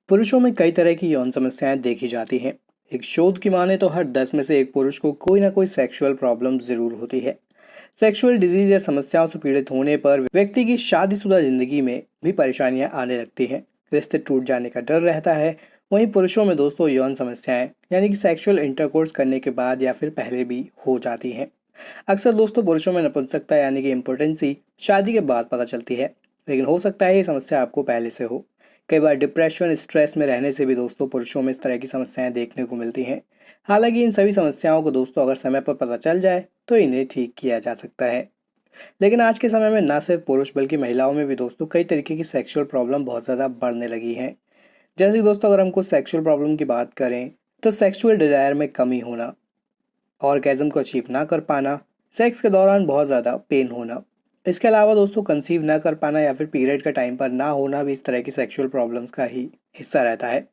पुरुषों में कई तरह की यौन समस्याएं देखी जाती हैं। एक शोध की माने तो हर 10 में से एक पुरुष को कोई ना कोई सेक्सुअल प्रॉब्लम जरूर होती है। सेक्सुअल डिजीज या समस्याओं से पीड़ित होने पर व्यक्ति की शादीशुदा जिंदगी में भी परेशानियां आने लगती हैं। रिश्ते टूट जाने का डर रहता है। वहीं पुरुषों में दोस्तों यौन समस्याएं यानी कि सेक्सुअल इंटरकोर्स करने के बाद या फिर पहले भी हो जाती हैं। अक्सर दोस्तों पुरुषों में नपुंसकता यानी कि इम्पोर्टेंसी शादी के बाद पता चलती है, लेकिन हो सकता है ये समस्या आपको पहले से हो। कई बार डिप्रेशन स्ट्रेस में रहने से भी दोस्तों पुरुषों में इस तरह की समस्याएं देखने को मिलती हैं। हालांकि इन सभी समस्याओं को दोस्तों अगर समय पर पता चल जाए तो इन्हें ठीक किया जा सकता है। लेकिन आज के समय में ना सिर्फ पुरुष बल्कि महिलाओं में भी दोस्तों कई तरीके की सेक्सुअल प्रॉब्लम बहुत ज़्यादा बढ़ने लगी हैं। जैसे कि दोस्तों अगर हमको सेक्सुअल प्रॉब्लम की बात करें तो सेक्सुअल डिजायर में कमी होना, ऑर्गेज़म को अचीव ना कर पाना, सेक्स के दौरान बहुत ज़्यादा पेन होना। इसके अलावा दोस्तों कंसीव ना कर पाना या फिर पीरियड का टाइम पर ना होना भी इस तरह की सेक्सुअल प्रॉब्लम्स का ही हिस्सा रहता है।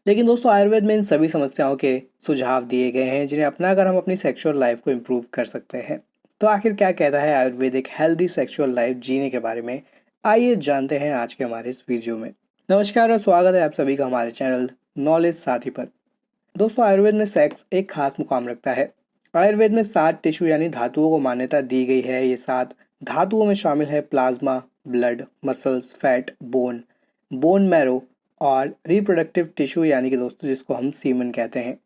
लेकिन दोस्तों आयुर्वेद में इन सभी समस्याओं के सुझाव दिए गए हैं जिन्हें अपनाकर हम अपनी सेक्सुअल लाइफ को इम्प्रूव कर सकते हैं। तो आखिर क्या कहता है आयुर्वेद एक हेल्दी सेक्सुअल लाइफ जीने के बारे में, आइए जानते हैं आज के हमारे इस वीडियो में। नमस्कार और स्वागत है आप सभी का हमारे चैनल नॉलेज साथी पर। दोस्तों आयुर्वेद में सेक्स एक खास मुकाम रखता है। आयुर्वेद में 7 टिश्यू यानी धातुओं को मान्यता दी गई है। ये 7 धातुओं में शामिल है plasma, blood, muscles, fat, bone, bone marrow और रिप्रोडक्टिव टिश्यू यानी कि दोस्तों जिसको हम सीमन कहते हैं।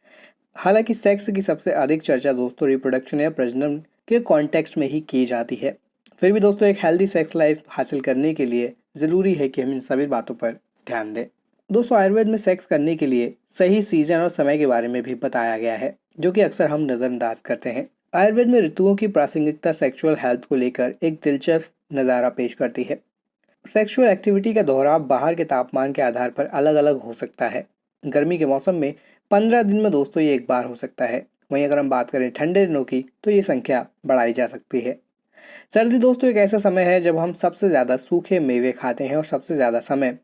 हालांकि सेक्स की सबसे अधिक चर्चा दोस्तों रिप्रोडक्शन या प्रजनन के कॉन्टेक्स्ट में ही की जाती है। फिर भी दोस्तों एक हेल्दी सेक्स लाइफ हासिल करने के लिए ज़रूरी है कि हम इन सभी बातों पर ध्यान दें। दोस्तों आयुर्वेद में सेक्स करने के लिए सही सीजन और समय के बारे में भी बताया गया है, जो कि अक्सर हम नज़रअंदाज करते हैं। आयुर्वेद में ऋतुओं की प्रासंगिकता सेक्सुअल हेल्थ को लेकर एक दिलचस्प नज़ारा पेश करती है। सेक्सुअल एक्टिविटी का दोहराव बाहर के तापमान के आधार पर अलग अलग हो सकता है। गर्मी के मौसम में 15 दिन में दोस्तों ये एक बार हो सकता है। वहीं अगर हम बात करें ठंडे दिनों की तो ये संख्या बढ़ाई जा सकती है। सर्दी दोस्तों एक ऐसा समय है जब हम सबसे ज़्यादा सूखे मेवे खाते हैं और सबसे ज़्यादा समय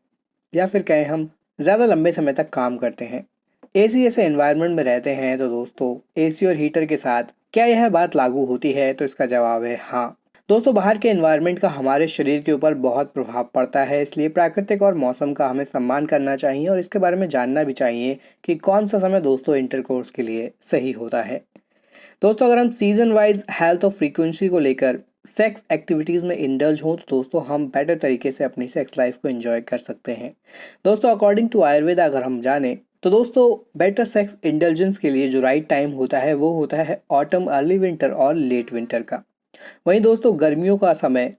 या फिर कहें हम ज़्यादा लंबे समय तक काम करते हैं। एसी जैसे एनवायरनमेंट में रहते हैं तो दोस्तों एसी और हीटर के साथ क्या यह बात लागू होती है, तो इसका जवाब है हाँ। दोस्तों बाहर के एनवायरनमेंट का हमारे शरीर के ऊपर बहुत प्रभाव पड़ता है, इसलिए प्राकृतिक और मौसम का हमें सम्मान करना चाहिए और इसके बारे में जानना भी चाहिए कि कौन सा समय दोस्तों इंटरकोर्स के लिए सही होता है। दोस्तों अगर हम सीजन वाइज हेल्थ और फ्रीक्वेंसी को लेकर सेक्स एक्टिविटीज़ में इंडल्ज हों तो दोस्तों हम बेटर तरीके से अपनी सेक्स लाइफ को एंजॉय कर सकते हैं। दोस्तों अकॉर्डिंग टू आयुर्वेदा अगर हम जाने तो दोस्तों बेटर सेक्स इंडल्जेंस के लिए जो राइट टाइम होता है वो होता है ऑटम, अर्ली विंटर और लेट विंटर का। वहीं दोस्तों गर्मियों का समय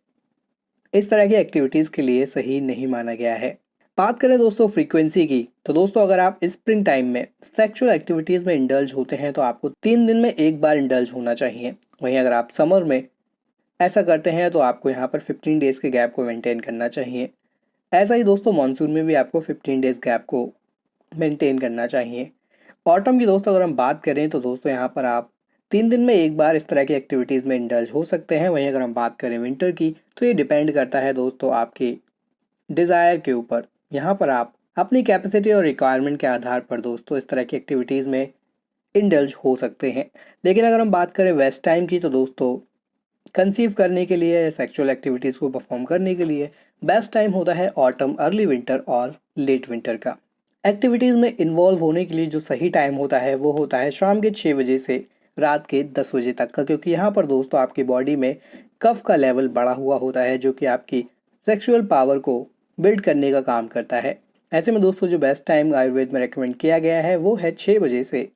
इस तरह की एक्टिविटीज़ के लिए सही नहीं माना गया है। बात करें दोस्तों फ्रीक्वेंसी की तो दोस्तों अगर आप स्प्रिंग टाइम में सेक्सुअल एक्टिविटीज़ में इंडल्ज होते हैं तो आपको 3 दिन में एक बार इंडल्ज होना चाहिए। वहीं अगर आप समर में ऐसा करते हैं तो आपको यहाँ पर 15 डेज़ के गैप को मेंटेन करना चाहिए। ऐसा ही दोस्तों मानसून में भी आपको 15 डेज़ गैप को मेंटेन करना चाहिए। ऑटम की दोस्तों अगर हम बात करें तो दोस्तों यहाँ पर आप 3 दिन में एक बार इस तरह की एक्टिविटीज़ में इंडल्ज हो सकते हैं। वहीं अगर हम बात करें विंटर की तो ये डिपेंड करता है दोस्तों आपके डिज़ायर के ऊपर। यहाँ पर आप अपनी कैपेसिटी और रिक्वायरमेंट के आधार पर दोस्तों इस तरह की एक्टिविटीज़ में इंडल्ज हो सकते हैं। लेकिन अगर हम बात करें वेस्ट टाइम की तो दोस्तों कंसीव करने के लिए, सेक्सुअल एक्टिविटीज़ को परफॉर्म करने के लिए बेस्ट टाइम होता है ऑटम, अर्ली विंटर और लेट विंटर का। एक्टिविटीज़ में इन्वॉल्व होने के लिए जो सही टाइम होता है वो होता है शाम के 6 बजे से रात के 10 बजे तक का, क्योंकि यहाँ पर दोस्तों आपकी बॉडी में कफ का लेवल बढ़ा हुआ होता है जो कि आपकी सेक्सुअल पावर को बिल्ड करने का काम करता है। ऐसे में दोस्तों जो बेस्ट टाइम आयुर्वेद में रेकमेंड किया गया है वो है 6 बजे से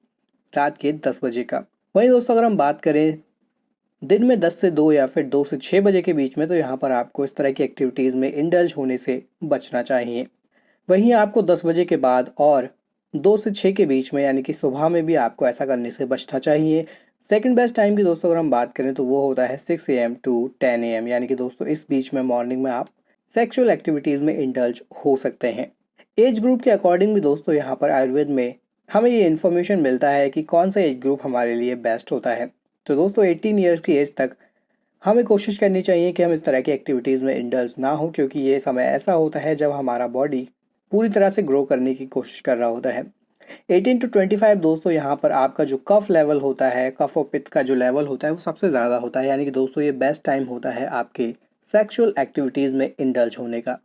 रात के 10 बजे का। वहीं दोस्तों अगर हम बात करें दिन में 10 से 2 या फिर 2 से 6 बजे के बीच में तो यहाँ पर आपको इस तरह की एक्टिविटीज़ में इंडल्ज होने से बचना चाहिए। वहीं आपको 10 बजे के बाद और 2 से 6 के बीच में यानी कि सुबह में भी आपको ऐसा करने से बचना चाहिए। सेकंड बेस्ट टाइम की दोस्तों अगर हम बात करें तो वो होता है 6 AM टू 10 AM, यानी कि दोस्तों इस बीच में मॉर्निंग में आप सेक्सुअल एक्टिविटीज़ में इंडल्ज हो सकते हैं। एज ग्रुप के अकॉर्डिंग भी दोस्तों यहाँ पर आयुर्वेद में हमें ये इन्फॉर्मेशन मिलता है कि कौन सा एज ग्रुप हमारे लिए बेस्ट होता है। तो दोस्तों 18 ईयर्स की एज तक हमें कोशिश करनी चाहिए कि हम इस तरह की एक्टिविटीज़ में इंडल्ज ना हो, क्योंकि ये समय ऐसा होता है जब हमारा बॉडी पूरी तरह से ग्रो करने की कोशिश कर रहा होता है। 18 टू 25 दोस्तों यहाँ पर आपका जो कफ लेवल होता है, कफ और पित्त का जो लेवल होता है वो सबसे ज़्यादा होता है, यानी कि दोस्तों ये बेस्ट टाइम होता है आपके सेक्सुअल एक्टिविटीज़ में इंडल्ज होने का।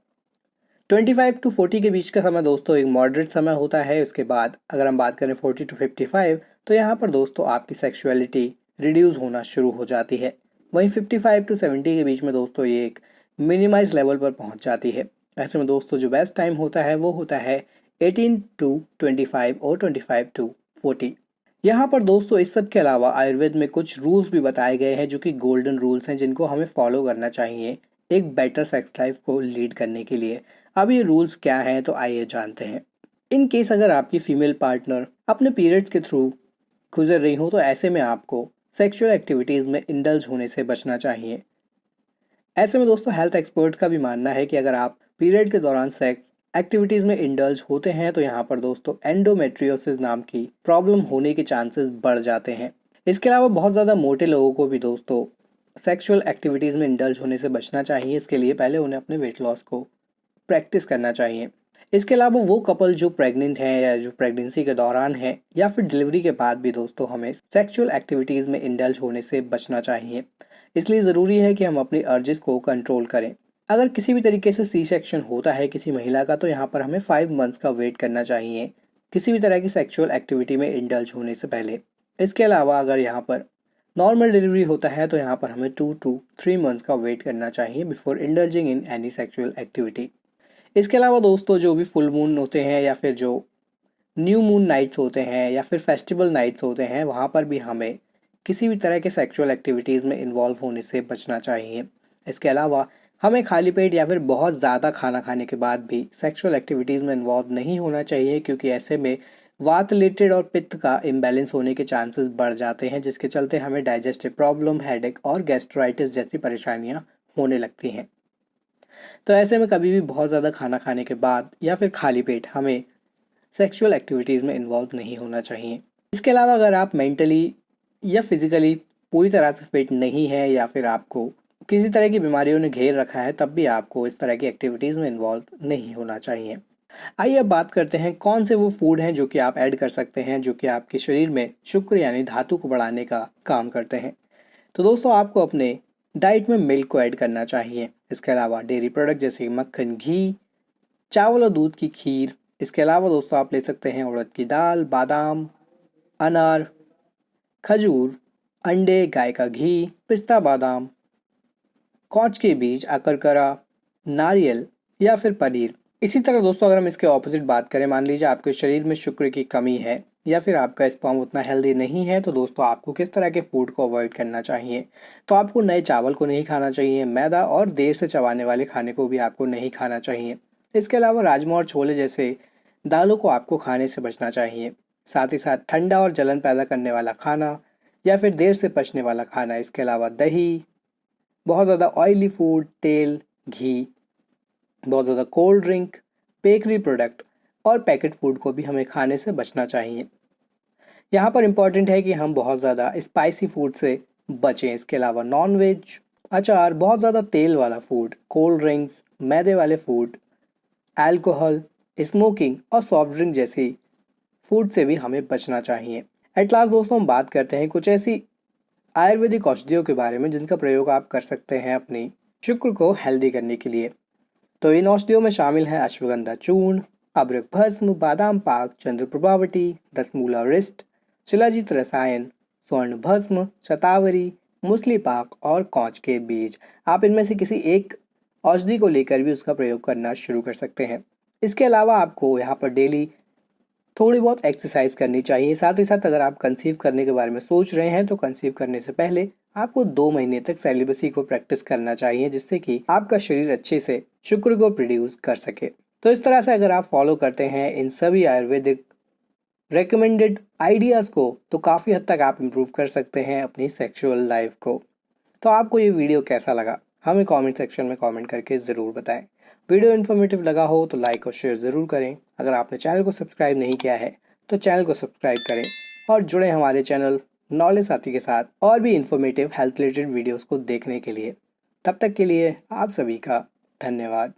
25 to 40 के बीच का समय दोस्तों एक मॉडरेट समय होता है। उसके बाद अगर हम बात करें 40 to 55, तो यहाँ पर दोस्तों आपकी सेक्सुअलिटी रिड्यूस होना शुरू हो जाती है। वहीं 55 to 70 के बीच में दोस्तों ये एक मिनिमाइज लेवल पर पहुँच जाती है। ऐसे में दोस्तों जो बेस्ट टाइम होता है वो होता है 18 to 25 और 25 to 40। यहाँ पर दोस्तों इस सब के अलावा आयुर्वेद में कुछ रूल्स भी बताए गए हैं जो कि गोल्डन रूल्स हैं, जिनको हमें फॉलो करना चाहिए एक बेटर सेक्स लाइफ को लीड करने के लिए। अब ये रूल्स क्या हैं तो आइए जानते हैं। इन केस अगर आपकी फीमेल पार्टनर अपने पीरियड्स के थ्रू गुजर रही हो तो ऐसे में आपको सेक्सुअल एक्टिविटीज़ में इंडल्ज होने से बचना चाहिए। ऐसे में दोस्तों हेल्थ एक्सपर्ट का भी मानना है कि अगर आप पीरियड के दौरान सेक्स एक्टिविटीज़ में इंडल्ज होते हैं तो यहाँ पर दोस्तों एंडोमेट्रियोसिस नाम की प्रॉब्लम होने के चांसेस बढ़ जाते हैं। इसके अलावा बहुत ज़्यादा मोटे लोगों को भी दोस्तों सेक्सुअल एक्टिविटीज़ में इंडल्ज होने से बचना चाहिए। इसके लिए पहले उन्हें अपने वेट लॉस को प्रैक्टिस करना चाहिए। इसके अलावा वो कपल जो प्रेग्नेंट हैं या जो प्रेगनेंसी के दौरान हैं या फिर डिलीवरी के बाद भी दोस्तों हमें सेक्सुअल एक्टिविटीज़ में इंडल्ज होने से बचना चाहिए। इसलिए ज़रूरी है कि हम अपनी अर्जेस को कंट्रोल करें। अगर किसी भी तरीके से सी सेक्शन होता है किसी महिला का तो यहाँ पर हमें 5 मंथ्स का वेट करना चाहिए किसी भी तरह की सेक्सुअल एक्टिविटी में इंडल्ज होने से पहले। इसके अलावा अगर यहाँ पर नॉर्मल डिलीवरी होता है तो यहाँ पर हमें 2 to 3 मंथ्स का वेट करना चाहिए before indulging in any sexual activity. इसके अलावा दोस्तों जो भी फुल मून होते हैं या फिर जो न्यू मून नाइट्स होते हैं या फिर फेस्टिवल नाइट्स होते हैं वहाँ पर भी हमें किसी भी तरह के सेक्सुअल एक्टिविटीज़ में इन्वॉल्व होने से बचना चाहिए। इसके अलावा हमें खाली पेट या फिर बहुत ज़्यादा खाना खाने के बाद भी सेक्सुअल एक्टिविटीज़ में इन्वॉल्व नहीं होना चाहिए, क्योंकि ऐसे में वात रिलेटेड और पित्त का इम्बैलेंस होने के चांसेस बढ़ जाते हैं, जिसके चलते हमें डाइजेस्टिव प्रॉब्लम, हेडेक और गैस्ट्राइटिस जैसी परेशानियाँ होने लगती हैं। तो ऐसे में कभी भी बहुत ज़्यादा खाना खाने के बाद या फिर खाली पेट हमें सेक्सुअल एक्टिविटीज़ में इन्वॉल्व नहीं होना चाहिए। इसके अलावा अगर आप मेंटली या फिज़िकली पूरी तरह से फिट नहीं है या फिर आपको किसी तरह की बीमारियों ने घेर रखा है, तब भी आपको इस तरह की एक्टिविटीज़ में इन्वॉल्व नहीं होना चाहिए। आइए अब बात करते हैं कौन से वो फूड हैं जो कि आप ऐड कर सकते हैं जो कि आपके शरीर में शुक्र यानी धातु को बढ़ाने का काम करते हैं। तो दोस्तों आपको अपने डाइट में मिल्क को ऐड करना चाहिए। इसके अलावा डेयरी प्रोडक्ट जैसे मक्खन, घी, चावल और दूध की खीर। इसके अलावा दोस्तों आप ले सकते हैं उड़द की दाल, बादाम, अनार, खजूर, अंडे, गाय का घी, पिस्ता बादाम, कौच के बीज, अकरकरा, नारियल या फिर पनीर। इसी तरह दोस्तों अगर हम इसके ऑपोजिट बात करें, मान लीजिए आपके शरीर में शुक्र की कमी है या फिर आपका स्पर्म उतना हेल्दी नहीं है, तो दोस्तों आपको किस तरह के फूड को अवॉइड करना चाहिए। तो आपको नए चावल को नहीं खाना चाहिए, मैदा और देर से चबाने वाले खाने को भी आपको नहीं खाना चाहिए। इसके अलावा राजमा और छोले जैसे दालों को आपको खाने से बचना चाहिए। साथ ही साथ ठंडा और जलन पैदा करने वाला खाना या फिर देर से पचने वाला खाना, इसके अलावा दही, बहुत ज़्यादा ऑयली फूड, तेल, घी, बहुत ज़्यादा कोल्ड ड्रिंक, बेकरी प्रोडक्ट और पैकेट फूड को भी हमें खाने से बचना चाहिए। यहाँ पर इम्पॉर्टेंट है कि हम बहुत ज़्यादा स्पाइसी फूड से बचें। इसके अलावा नॉन वेज, अचार, बहुत ज़्यादा तेल वाला फूड, कोल्ड ड्रिंक्स, मैदे वाले फूड, अल्कोहल, स्मोकिंग और सॉफ्ट ड्रिंक जैसी फूड से भी हमें बचना चाहिए। एट लास्ट दोस्तों हम बात करते हैं कुछ ऐसी आयुर्वेदिक औषधियों के बारे में जिनका प्रयोग आप कर सकते हैं अपनी शुक्र को हेल्दी करने के लिए। तो इन औषधियों में शामिल हैं अश्वगंधा चूर्ण, अबरक भस्म, बादाम पाक, चंद्र प्रभावटी, दसमूला रिस्ट, शिलाजीत रसायन, स्वर्ण भस्म, शतावरी, मूसली पाक और कौच के बीज। आप इनमें से किसी एक औषधि को लेकर भी उसका प्रयोग करना शुरू कर सकते हैं। इसके अलावा आपको यहाँ पर डेली थोड़ी बहुत एक्सरसाइज करनी चाहिए। साथ ही साथ अगर आप कंसीव करने के बारे में सोच रहे हैं तो कंसीव करने से पहले आपको 2 महीने तक सेलिबसी को प्रैक्टिस करना चाहिए, जिससे कि आपका शरीर अच्छे से शुक्र को प्रोड्यूस कर सके। तो इस तरह से अगर आप फॉलो करते हैं इन सभी आयुर्वेदिक रेकमेंडेड आइडियाज़ को तो काफ़ी हद तक आप इम्प्रूव कर सकते हैं अपनी सेक्सुअल लाइफ को। तो आपको ये वीडियो कैसा लगा हमें कमेंट सेक्शन में कमेंट करके ज़रूर बताएं। वीडियो इन्फॉर्मेटिव लगा हो तो लाइक और शेयर ज़रूर करें। अगर आपने चैनल को सब्सक्राइब नहीं किया है तो चैनल को सब्सक्राइब करें और जुड़े हमारे चैनल नॉलेज साथी के साथ और भी इन्फॉर्मेटिव हेल्थ रिलेटेड वीडियोस को देखने के लिए। तब तक के लिए आप सभी का धन्यवाद।